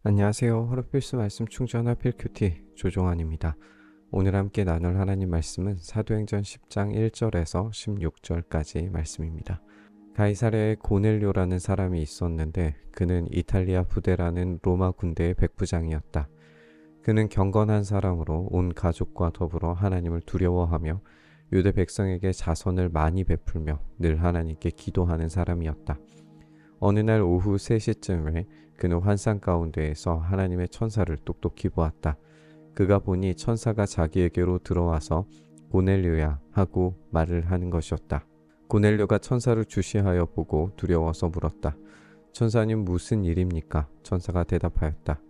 안녕하세요. 하루필수 말씀 충전 하필큐티 조종환입니다. 오늘 함께 나눌 하나님 말씀은 사도행전 10장 1절에서 16절까지 말씀입니다. 가이사랴에 고넬료라는 사람이 있었는데 그는 이탈리아 부대라는 로마 군대의 백부장이었다. 그는 경건한 사람으로 온 가족과 더불어 하나님을 두려워하며 유대 백성에게 자선을 많이 베풀며 늘 하나님께 기도하는 사람이었다. 어느 날 오후 3시쯤에 그는 환상 가운데에서 하나님의 천사를 똑똑히 보았다. 그가 보니 천사가 자기에게로 들어와서 고넬료야 하고 말을 하는 것이었다. 고넬료가 천사를 주시하여 보고 두려워서 물었다. 천사님 무슨 일입니까? 천사가 대답하였다.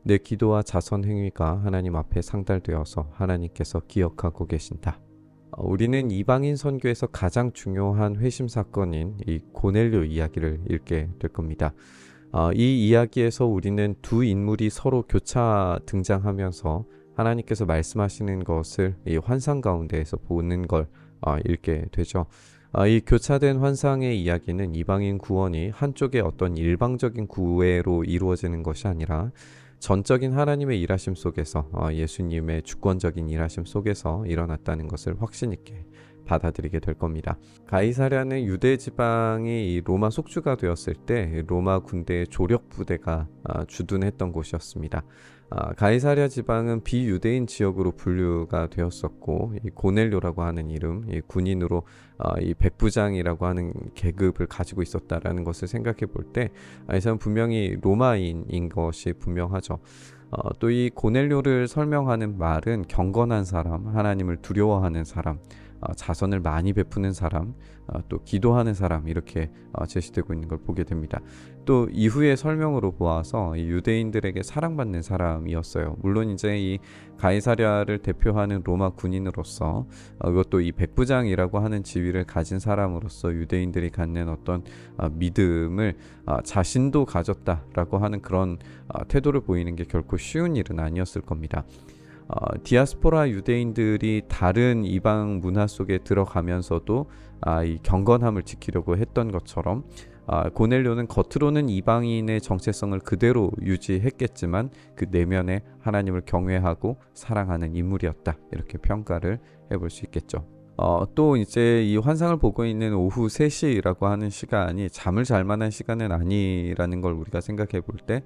내 기도와 자선 행위가 하나님 앞에 상달되어서 하나님께서 기억하고 계신다. 우리는 이방인 선교에서 가장 중요한 회심 사건인 이 고넬료 이야기를 읽게 될 겁니다. 이 이야기에서 우리는 두 인물이 서로 교차 등장하면서 하나님께서 말씀하시는 것을 이 환상 가운데에서 보는 걸 읽게 되죠. 이 교차된 환상의 이야기는 이방인 구원이 한쪽의 어떤 일방적인 구애로 이루어지는 것이 아니라 전적인 하나님의 일하심 속에서 예수님의 주권적인 일하심 속에서 일어났다는 것을 확신 있게 받아들이게 될 겁니다. 가이사랴는 유대 지방이 이 로마 속주가 되었을 때 로마 군대의 조력 부대가 주둔했던 곳이었습니다. 가이사랴 지방은 비유대인 지역으로 분류가 되었었고 이 고넬료라고 하는 이름, 이 군인으로 이 백부장이라고 하는 계급을 가지고 있었다라는 것을 생각해 볼 때 이 사람은 분명히 로마인인 것이 분명하죠. 또 이 고넬료를 설명하는 말은 경건한 사람, 하나님을 두려워하는 사람, 자선을 많이 베푸는 사람, 또 기도하는 사람 이렇게 제시되고 있는 걸 보게 됩니다. 또 이후의 설명으로 보아서 이 유대인들에게 사랑받는 사람이었어요. 물론 이제 이 가이사랴를 대표하는 로마 군인으로서 그것도 이 백부장이라고 하는 지위를 가진 사람으로서 유대인들이 갖는 어떤 믿음을 자신도 가졌다라고 하는 그런 태도를 보이는 게 결코 쉬운 일은 아니었을 겁니다. 디아스포라 유대인들이 다른 이방 문화 속에 들어가면서도 이 경건함을 지키려고 했던 것처럼 고넬료는 겉으로는 이방인의 정체성을 그대로 유지했겠지만 그 내면에 하나님을 경외하고 사랑하는 인물이었다. 이렇게 평가를 해볼 수 있겠죠. 또 이제 이 환상을 보고 있는 오후 3시라고 하는 시간이 잠을 잘 만한 시간은 아니라는 걸 우리가 생각해 볼 때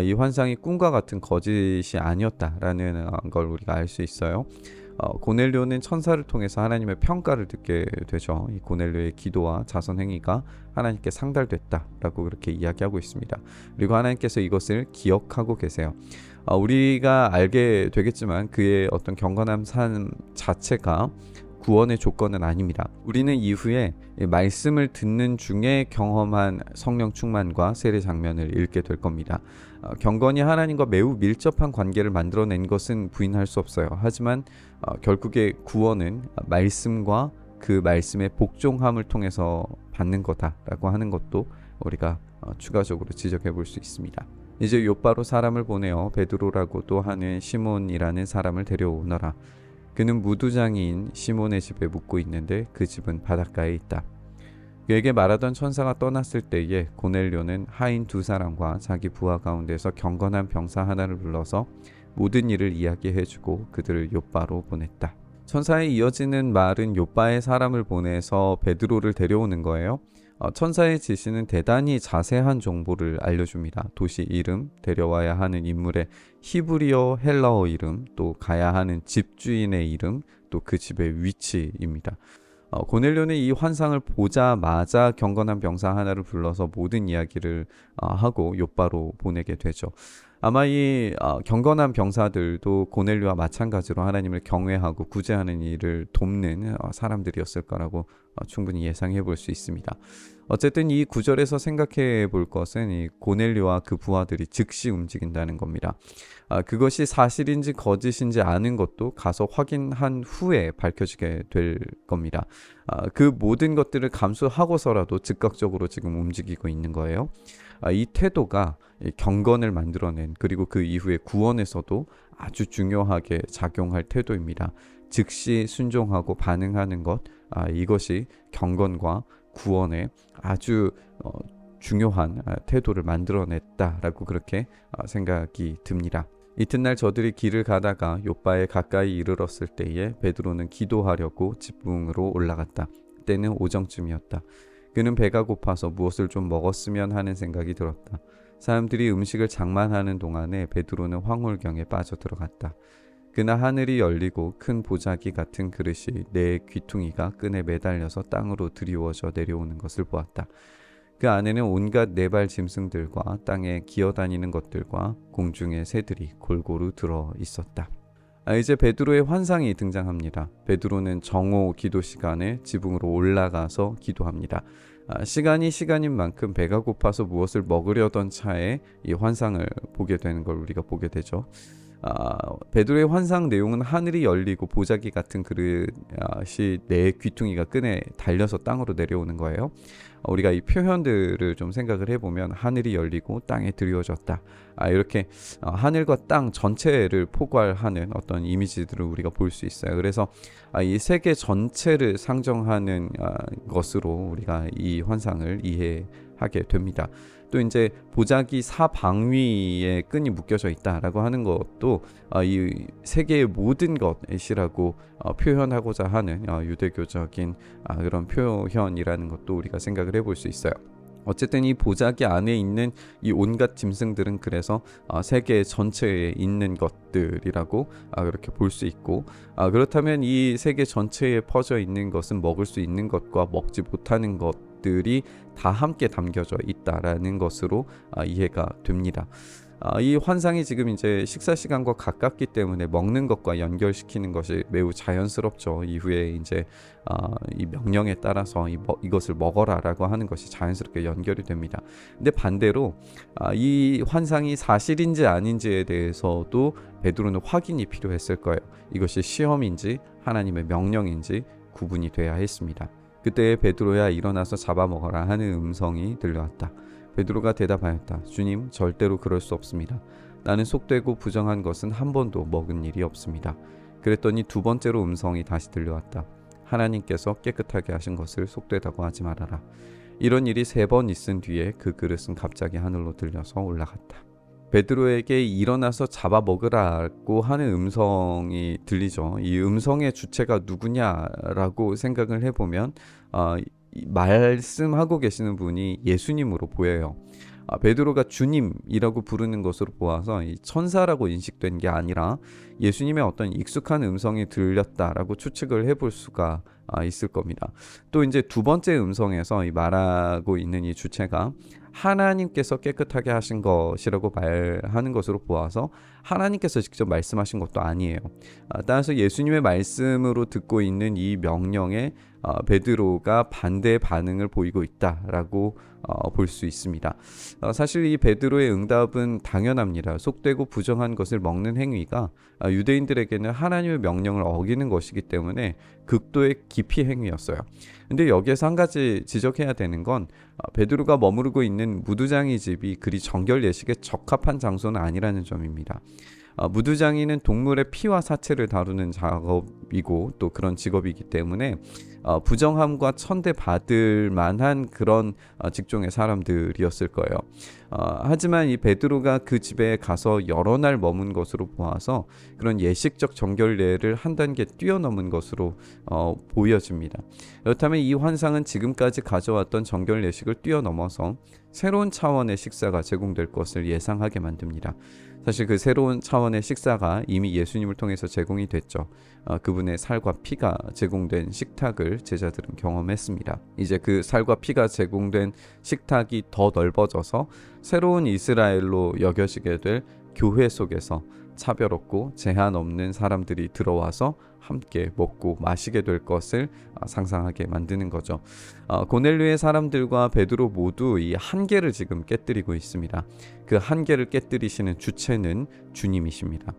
이 환상이 꿈과 같은 거짓이 아니었다라는 걸 우리가 알 수 있어요. 고넬료는 천사를 통해서 하나님의 평가를 듣게 되죠. 이 고넬료의 기도와 자선 행위가 하나님께 상달됐다라고 그렇게 이야기하고 있습니다. 그리고 하나님께서 이것을 기억하고 계세요. 우리가 알게 되겠지만 그의 어떤 경건한 삶 자체가 구원의 조건은 아닙니다. 우리는 이후에 말씀을 듣는 중에 경험한 성령 충만과 세례 장면을 읽게 될 겁니다. 경건이 하나님과 매우 밀접한 관계를 만들어낸 것은 부인할 수 없어요. 하지만 결국에 구원은 말씀과 그 말씀의 복종함을 통해서 받는 거다라고 하는 것도 우리가 추가적으로 지적해 볼 수 있습니다. 이제 요바로 사람을 보내어 베드로라고도 하는 시몬이라는 사람을 데려오너라. 그는 무두장이인 시몬의 집에 묵고 있는데 그 집은 바닷가에 있다. 그에게 말하던 천사가 떠났을 때에 고넬료는 하인 2사람과 자기 부하 가운데서 경건한 병사 하나를 불러서 모든 일을 이야기해주고 그들을 요바로 보냈다. 천사에 이어지는 말은 요바에 사람을 보내서 베드로를 데려오는 거예요. 천사의 지시는 대단히 자세한 정보를 알려줍니다. 도시 이름, 데려와야 하는 인물의 히브리어, 헬라어 이름, 또 가야 하는 집주인의 이름, 또 그 집의 위치입니다. 고넬료는 이 환상을 보자마자 경건한 병사 하나를 불러서 모든 이야기를 하고 요바로 보내게 되죠. 아마 이 경건한 병사들도 고넬료와 마찬가지로 하나님을 경외하고 구제하는 일을 돕는 사람들이었을 거라고 충분히 예상해 볼 수 있습니다. 어쨌든 이 구절에서 생각해 볼 것은 이 고넬료와 그 부하들이 즉시 움직인다는 겁니다. 그것이 사실인지 거짓인지 아는 것도 가서 확인한 후에 밝혀지게 될 겁니다. 그 모든 것들을 감수하고서라도 즉각적으로 지금 움직이고 있는 거예요. 이 태도가 경건을 만들어낸 그리고 그 이후에 구원에서도 아주 중요하게 작용할 태도입니다. 즉시 순종하고 반응하는 것, 이것이 경건과 구원의 아주 중요한 태도를 만들어냈다라고 그렇게 생각이 듭니다. 이튿날 저들이 길을 가다가 욥바에 가까이 이르렀을 때에 베드로는 기도하려고 지붕으로 올라갔다. 때는 오정쯤이었다. 그는 배가 고파서 무엇을 좀 먹었으면 하는 생각이 들었다. 사람들이 음식을 장만하는 동안에 베드로는 황홀경에 빠져들어갔다. 그나 하늘이 열리고 큰 보자기 같은 그릇이 네 귀퉁이가 끈에 매달려서 땅으로 드리워져 내려오는 것을 보았다. 그 안에는 온갖 네발 짐승들과 땅에 기어다니는 것들과 공중의 새들이 골고루 들어 있었다. 이제 베드로의 환상이 등장합니다. 베드로는 정오 기도 시간에 지붕으로 올라가서 기도합니다. 시간이 시간인 만큼 배가 고파서 무엇을 먹으려던 차에 이 환상을 보게 되는 걸 우리가 보게 되죠. 베드로의 환상 내용은 하늘이 열리고 보자기 같은 그릇이 네 귀퉁이가 끈에 달려서 땅으로 내려오는 거예요. 우리가 이 표현들을 좀 생각을 해보면 하늘이 열리고 땅에 드리워졌다. 이렇게 하늘과 땅 전체를 포괄하는 어떤 이미지들을 우리가 볼 수 있어요. 그래서 이 세계 전체를 상정하는 것으로 우리가 이 환상을 이해하게 됩니다. 또 이제 보자기 사방위에 끈이 묶여져 있다라고 하는 것도 이 세계의 모든 것이라고 표현하고자 하는 유대교적인 그런 표현이라는 것도 우리가 생각을 해볼 수 있어요. 어쨌든 이 보자기 안에 있는 이 온갖 짐승들은 그래서 세계 전체에 있는 것들이라고 그렇게 볼 수 있고, 그렇다면 이 세계 전체에 퍼져 있는 것은 먹을 수 있는 것과 먹지 못하는 것들이 다 함께 담겨져 있다라는 것으로 이해가 됩니다. 이 환상이 지금 이제 식사 시간과 가깝기 때문에 먹는 것과 연결시키는 것이 매우 자연스럽죠. 이후에 이제 이 명령에 따라서 이것을 먹어라라고 하는 것이 자연스럽게 연결이 됩니다. 근데 반대로 이 환상이 사실인지 아닌지에 대해서도 베드로는 확인이 필요했을 거예요. 이것이 시험인지 하나님의 명령인지 구분이 돼야 했습니다. 그때 베드로야 일어나서 잡아먹어라 하는 음성이 들려왔다. 베드로가 대답하였다. 주님, 절대로 그럴 수 없습니다. 나는 속되고 부정한 것은 한 번도 먹은 일이 없습니다. 그랬더니 두 번째로 음성이 다시 들려왔다. 하나님께서 깨끗하게 하신 것을 속되다고 하지 말아라. 이런 일이 3번 있은 뒤에 그 그릇은 갑자기 하늘로 들려서 올라갔다. 베드로에게 일어나서 잡아먹으라고 하는 음성이 들리죠. 이 음성의 주체가 누구냐라고 생각을 해보면 말씀하고 계시는 분이 예수님으로 보여요. 베드로가 주님이라고 부르는 것으로 보아서 이 천사라고 인식된 게 아니라 예수님의 어떤 익숙한 음성이 들렸다라고 추측을 해볼 수가 있을 겁니다. 또 이제 두 번째 음성에서 이 말하고 있는 이 주체가 하나님께서 깨끗하게 하신 것이라고 말하는 것으로 보아서 하나님께서 직접 말씀하신 것도 아니에요. 따라서 예수님의 말씀으로 듣고 있는 이 명령에 베드로가 반대의 반응을 보이고 있다라고 볼 수 있습니다. 사실 이 베드로의 응답은 당연합니다. 속되고 부정한 것을 먹는 행위가 유대인들에게는 하나님의 명령을 어기는 것이기 때문에 극도의 기피 행위였어요. 근데 여기에서 한 가지 지적해야 되는 건 베드로가 머무르고 있는 무두장이 집이 그리 정결 예식에 적합한 장소는 아니라는 점입니다. 무두장이는 동물의 피와 사체를 다루는 작업이고 또 그런 직업이기 때문에 부정함과 천대받을 만한 그런 직종의 사람들이었을 거예요. 하지만 이 베드로가 그 집에 가서 여러 날 머문 것으로 보아서 그런 예식적 정결례를 한 단계 뛰어넘은 것으로 보여집니다. 그렇다면 이 환상은 지금까지 가져왔던 정결 예식을 뛰어넘어서 새로운 차원의 식사가 제공될 것을 예상하게 만듭니다. 사실 그 새로운 차원의 식사가 이미 예수님을 통해서 제공이 됐죠. 그분의 살과 피가 제공된 식탁을 제자들은 경험했습니다. 이제 그 살과 피가 제공된 식탁이 더 넓어져서 새로운 이스라엘로 여겨지게 될 교회 속에서 차별 없고 제한 없는 사람들이 들어와서 함께 먹고 마시게 될 것을 상상하게 만드는 거죠. 고넬료의 사람들과 베드로 모두 이 한계를 지금 깨뜨리고 있습니다. 그 한계를 깨뜨리시는 주체는 주님이십니다.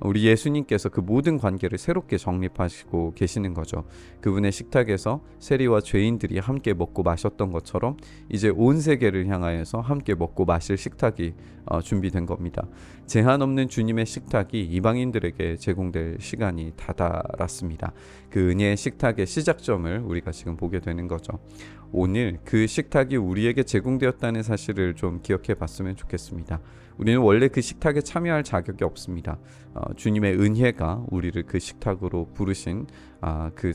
우리 예수님께서 그 모든 관계를 새롭게 정립하시고 계시는 거죠. 그분의 식탁에서 세리와 죄인들이 함께 먹고 마셨던 것처럼 이제 온 세계를 향하여서 함께 먹고 마실 식탁이 준비된 겁니다. 제한 없는 주님의 식탁이 이방인들에게 제공될 시간이 알았습니다. 그 은혜의 식탁의 시작점을 우리가 지금 보게 되는 거죠. 오늘 그 식탁이 우리에게 제공되었다는 사실을 좀 기억해 봤으면 좋겠습니다. 우리는 원래 그 식탁에 참여할 자격이 없습니다. 주님의 은혜가 우리를 그 식탁으로 부르신 그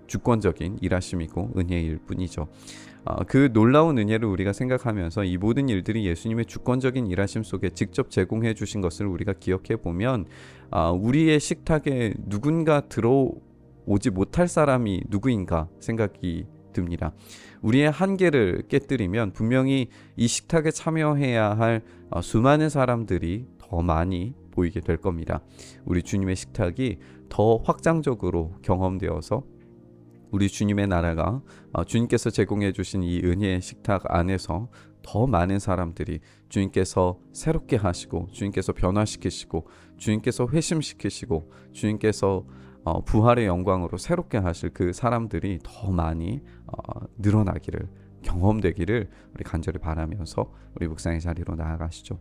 주권적인 일하심이고 은혜일 뿐이죠. 그 놀라운 은혜를 우리가 생각하면서 이 모든 일들이 예수님의 주권적인 일하심 속에 직접 제공해 주신 것을 우리가 기억해 보면 우리의 식탁에 누군가 들어오지 못할 사람이 누구인가 생각이 듭니다. 우리의 한계를 깨뜨리면 분명히 이 식탁에 참여해야 할 수많은 사람들이 더 많이 보이게 될 겁니다. 우리 주님의 식탁이 더 확장적으로 경험되어서 우리 주님의 나라가 주님께서 제공해 주신 이 은혜의 식탁 안에서 더 많은 사람들이 주님께서 새롭게 하시고 주님께서 변화시키시고 주님께서 회심시키시고 주님께서 부활의 영광으로 새롭게 하실 그 사람들이 더 많이 늘어나기를 경험되기를 우리 간절히 바라면서 우리 묵상의 자리로 나아가시죠.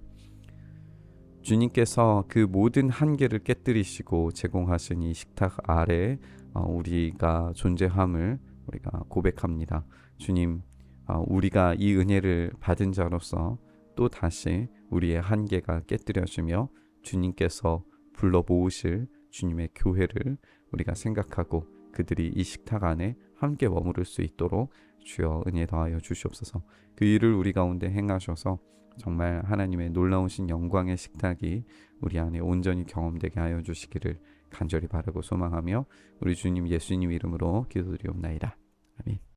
주님께서 그 모든 한계를 깨뜨리시고 제공하신 이 식탁 아래 우리가 존재함을 우리가 고백합니다. 주님, 우리가 이 은혜를 받은 자로서 또 다시 우리의 한계가 깨뜨려지며 주님께서 불러 모으실 주님의 교회를 우리가 생각하고 그들이 이 식탁 안에 함께 머무를 수 있도록 주여 은혜 더하여 주시옵소서. 그 일을 우리 가운데 행하셔서 정말 하나님의 놀라우신 영광의 식탁이 우리 안에 온전히 경험되게 하여 주시기를 간절히 바라고 소망하며 우리 주님 예수님 이름으로 기도드리옵나이다. 아멘.